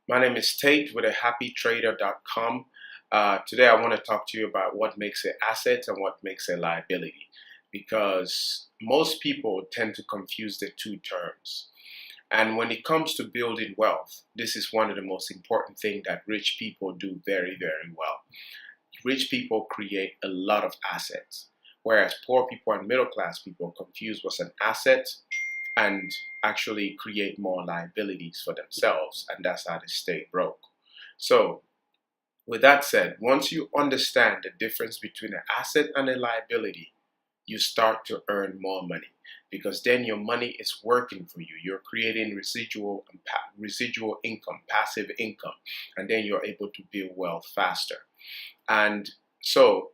My name is Tate with happytrader.com. Today I want to talk to you about what makes an asset and what makes a liability, because most people tend to confuse the two terms. And when it comes to building wealth, this is one of the most important things that rich people do very, very well. Rich people create a lot of assets, whereas poor people and middle class people confuse what's an asset and actually create more liabilities for themselves, and that's how they stay broke. So, with that said, once you understand the difference between an asset and a liability, you start to earn more money, because then your money is working for you. You're creating residual income, passive income, and then you're able to build wealth faster. And so,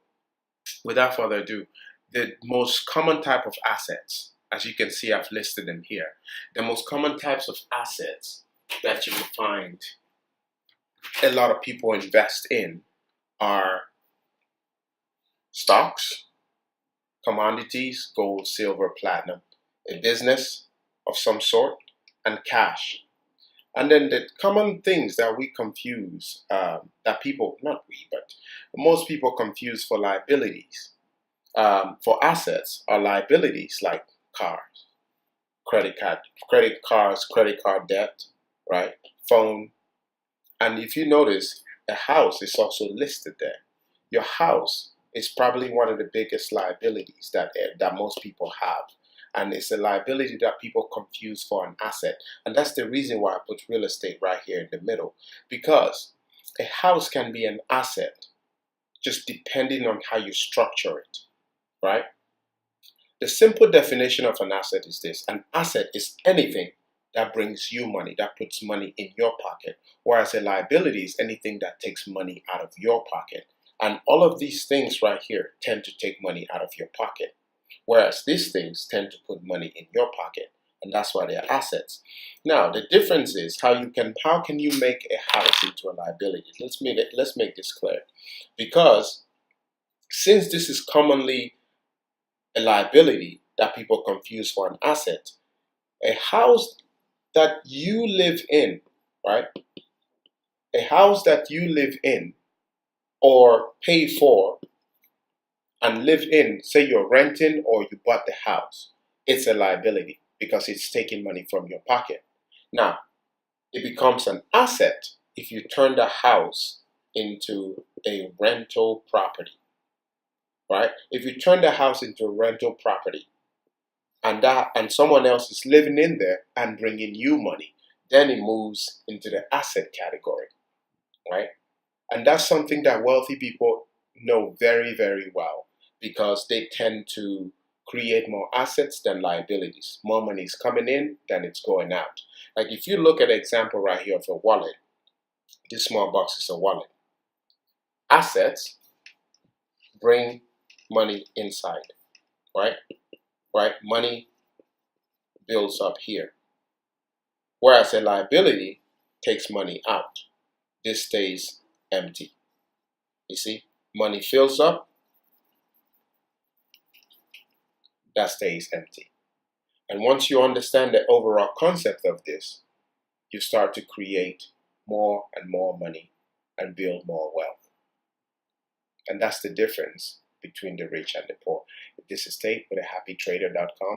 without further ado, the most common type of assets, as you can see, I've listed them here. The most common types of assets that you will find a lot of people invest in are stocks, commodities, gold, silver, platinum, a business of some sort, and cash. And then the common things that we confuse, that people, not we, but most people confuse for liabilities, for assets are liabilities like cars, credit card debt, right? Phone. And if you notice, a house is also listed there. Your house is probably one of the biggest liabilities that most people have. And it's a liability that people confuse for an asset. And that's the reason why I put real estate right here in the middle. Because a house can be an asset just depending on how you structure it, right? The simple definition of an asset is this: an asset is anything that brings you money, that puts money in your pocket, whereas a liability is anything that takes money out of your pocket. And all of these things right here tend to take money out of your pocket, whereas these things tend to put money in your pocket, and that's why they're assets. Now, the difference is how can you make a house into a liability? Let's make this clear, because since this is commonly a liability that people confuse for an asset, a house that you live in, right? A house that you live in or pay for and live in, say you're renting or you bought the house, it's a liability because it's taking money from your pocket. Now, it becomes an asset if you turn the house into a rental property, right? If you turn the house into a rental property, and someone else is living in there and bringing you money, then it moves into the asset category, right? And that's something that wealthy people know very, very well, because they tend to create more assets than liabilities. More money is coming in than it's going out. Like if you look at the example right here of a wallet, this small box is a wallet. Assets bring money inside, right? Right? Money builds up here. Whereas a liability takes money out. This stays empty. You see, money fills up, that stays empty. And once you understand the overall concept of this, you start to create more and more money and build more wealth. And that's the difference between the rich and the poor. This is Tate with happytrader.com.